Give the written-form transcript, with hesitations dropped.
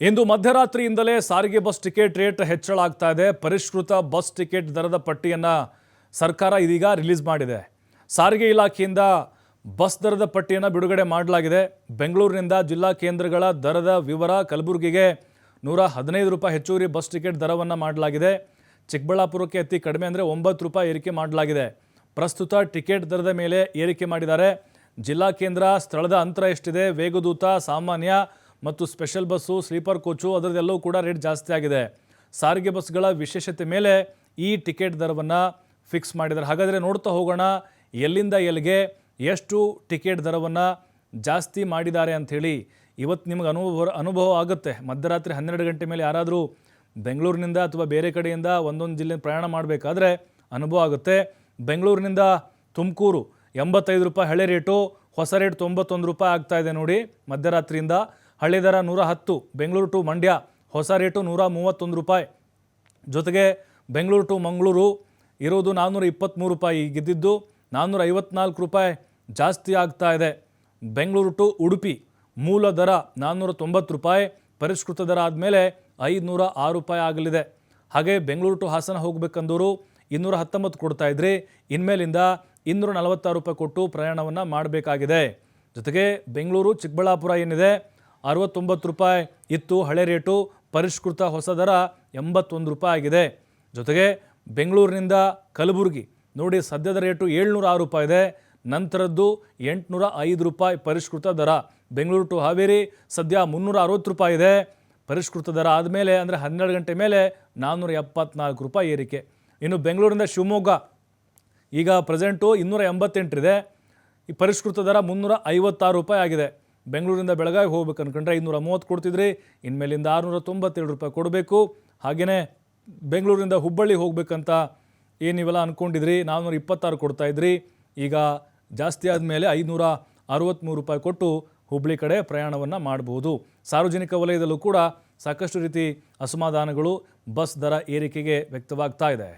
ಇಂದು ಮಧ್ಯರಾತ್ರಿಯಿಂದಲೇ ಸಾರಿಗೆ bus ticket rate ಹೆಚ್ಚಳ ಆಗ್ತಾ ಇದೆ. ಪರಿಷ್ಕೃತ ಬಸ್ ಟಿಕೆಟ್ ದರದ ಪಟ್ಟಿಯನ್ನು ಸರ್ಕಾರ ಇದೀಗ ರಿಲೀಸ್ ಮಾಡಿದೆ. ಸಾರಿಗೆ ಇಲಾಖೆಯಿಂದ ಬಸ್ ದರದ ಪಟ್ಟಿಯನ್ನು ಬಿಡುಗಡೆ ಮಾಡಲಾಗಿದೆ. ಬೆಂಗಳೂರಿನಿಂದ ಜಿಲ್ಲಾ ಕೇಂದ್ರಗಳ ದರದ ವಿವರ, ಕಲಬುರಗಿಗೆ 115 ರೂಪಾಯಿ ಹೆಚ್ಚುವರಿ ಬಸ್ ಟಿಕೆಟ್ ದರವನ್ನು ಮಾಡಲಾಗಿದೆ. ಚಿಕ್ಕಬಳ್ಳಾಪುರಕ್ಕೆ ಅತಿ ಕಡಿಮೆ ಅಂದರೆ 9 ರೂಪಾಯಿ ಏರಿಕೆ ಮಾಡಲಾಗಿದೆ. ಪ್ರಸ್ತುತ ಟಿಕೆಟ್ ದರದ ಮೇಲೆ ಏರಿಕೆ ಮಾಡಿದ್ದಾರೆ. ಜಿಲ್ಲಾ ಕೇಂದ್ರ, ಸ್ಥಳದ ಅಂತರ ಎಷ್ಟಿದೆ, ವೇಗದೂತ, ಸಾಮಾನ್ಯ ಮತ್ತು ಸ್ಪೆಷಲ್ ಬಸ್ಸು, ಸ್ಲೀಪರ್ ಕೋಚು ಅದರದ್ದೆಲ್ಲವೂ ಕೂಡ ರೇಟ್ ಜಾಸ್ತಿ ಆಗಿದೆ. ಸಾರಿಗೆ ಬಸ್ಗಳ ವಿಶೇಷತೆ ಮೇಲೆ ಈ ಟಿಕೆಟ್ ದರವನ್ನು ಫಿಕ್ಸ್ ಮಾಡಿದ್ದಾರೆ. ಹಾಗಾದರೆ ನೋಡ್ತಾ ಹೋಗೋಣ ಎಲ್ಲಿಂದ ಎಲ್ಲಿಗೆ ಎಷ್ಟು ಟಿಕೆಟ್ ದರವನ್ನು ಜಾಸ್ತಿ ಮಾಡಿದ್ದಾರೆ ಅಂಥೇಳಿ. ಇವತ್ತು ನಿಮಗೆ ಅನುಭವ ಆಗುತ್ತೆ. ಮಧ್ಯರಾತ್ರಿ 12 ಗಂಟೆ ಮೇಲೆ ಯಾರಾದರೂ ಬೆಂಗಳೂರಿನಿಂದ ಅಥವಾ ಬೇರೆ ಕಡೆಯಿಂದ ಒಂದೊಂದು ಜಿಲ್ಲೆ ಪ್ರಯಾಣ ಮಾಡಬೇಕಾದ್ರೆ ಅನುಭವ ಆಗುತ್ತೆ. ಬೆಂಗಳೂರಿನಿಂದ ತುಮಕೂರು 85 ರೂಪಾಯಿ ಹಳೆ ರೇಟು, ಹೊಸ ರೇಟ್ 91 ರೂಪಾಯಿ ಆಗ್ತಾ ಇದೆ ನೋಡಿ. ಮಧ್ಯರಾತ್ರಿಯಿಂದ ಹಳೆ ದರ 110. ಬೆಂಗಳೂರು ಟು ಮಂಡ್ಯ ಹೊಸ ರೇಟು 131 ರೂಪಾಯಿ. ಜೊತೆಗೆ ಬೆಂಗಳೂರು ಟು ಮಂಗಳೂರು ಇರೋದು 423 ರೂಪಾಯಿ, ಗೆದ್ದಿದ್ದು 454 ರೂಪಾಯಿ ಜಾಸ್ತಿ ಆಗ್ತಾ ಇದೆ. ಬೆಂಗಳೂರು ಟು ಉಡುಪಿ ಮೂಲ ದರ 490 ರೂಪಾಯಿ, ಪರಿಷ್ಕೃತ ದರ ಆದಮೇಲೆ 506 ರೂಪಾಯಿ ಆಗಲಿದೆ. ಹಾಗೆ ಬೆಂಗಳೂರು ಟು ಹಾಸನ ಹೋಗಬೇಕಂದವರು 219 ಕೊಡ್ತಾ ಇದ್ರಿ, ಇನ್ಮೇಲಿಂದ 246 ರೂಪಾಯಿ ಕೊಟ್ಟು ಪ್ರಯಾಣವನ್ನು ಮಾಡಬೇಕಾಗಿದೆ. ಜೊತೆಗೆ ಬೆಂಗಳೂರು ಚಿಕ್ಕಬಳ್ಳಾಪುರ ಏನಿದೆ 69 ರೂಪಾಯಿ ಇತ್ತು ಹಳೆ ರೇಟು, ಪರಿಷ್ಕೃತ ಹೊಸ ದರ 81 ರೂಪಾಯಿ ಆಗಿದೆ. ಜೊತೆಗೆ ಬೆಂಗಳೂರಿನಿಂದ ಕಲಬುರಗಿ ನೋಡಿ ಸದ್ಯದ ರೇಟು 706 ರೂಪಾಯಿ ಇದೆ, ನಂತರದ್ದು 805 ರೂಪಾಯಿ ಪರಿಷ್ಕೃತ ದರ. ಬೆಂಗಳೂರು ಟು ಹಾವೇರಿ ಸದ್ಯ 360 ರೂಪಾಯಿ ಇದೆ, ಪರಿಷ್ಕೃತ ದರ ಆದಮೇಲೆ ಅಂದರೆ 12 ಗಂಟೆ ಮೇಲೆ 474 ರೂಪಾಯಿ ಏರಿಕೆ. ಇನ್ನು ಬೆಂಗಳೂರಿಂದ ಶಿವಮೊಗ್ಗ ಈಗ ಪ್ರೆಸೆಂಟು 288 ಇದೆ, ಈ ಪರಿಷ್ಕೃತ ದರ 356 ರೂಪಾಯಿ ಆಗಿದೆ. ಬೆಂಗಳೂರಿಂದ ಬೆಳಗಾವಿ ಹೋಗ್ಬೇಕು ಅಂದ್ಕೊಂಡ್ರೆ 530 ಕೊಡ್ತಿದ್ರಿ, ಇನ್ಮೇಲಿಂದ 697 ರೂಪಾಯಿ ಕೊಡಬೇಕು. ಹಾಗೆಯೇ ಬೆಂಗಳೂರಿಂದ ಹುಬ್ಬಳ್ಳಿ ಹೋಗ್ಬೇಕಂತ ಏನಿವೆಲ್ಲ ಅಂದ್ಕೊಂಡಿದ್ರಿ 426 ಕೊಡ್ತಾಯಿದ್ರಿ, ಈಗ ಜಾಸ್ತಿ ಆದಮೇಲೆ 563 ರೂಪಾಯಿ ಕೊಟ್ಟು ಹುಬ್ಬಳ್ಳಿ ಕಡೆ ಪ್ರಯಾಣವನ್ನು ಮಾಡಬಹುದು. ಸಾರ್ವಜನಿಕ ವಲಯದಲ್ಲೂ ಕೂಡ ಸಾಕಷ್ಟು ರೀತಿ ಅಸಮಾಧಾನಗಳು ಬಸ್ ದರ ಏರಿಕೆಗೆ ವ್ಯಕ್ತವಾಗ್ತಾ ಇದೆ.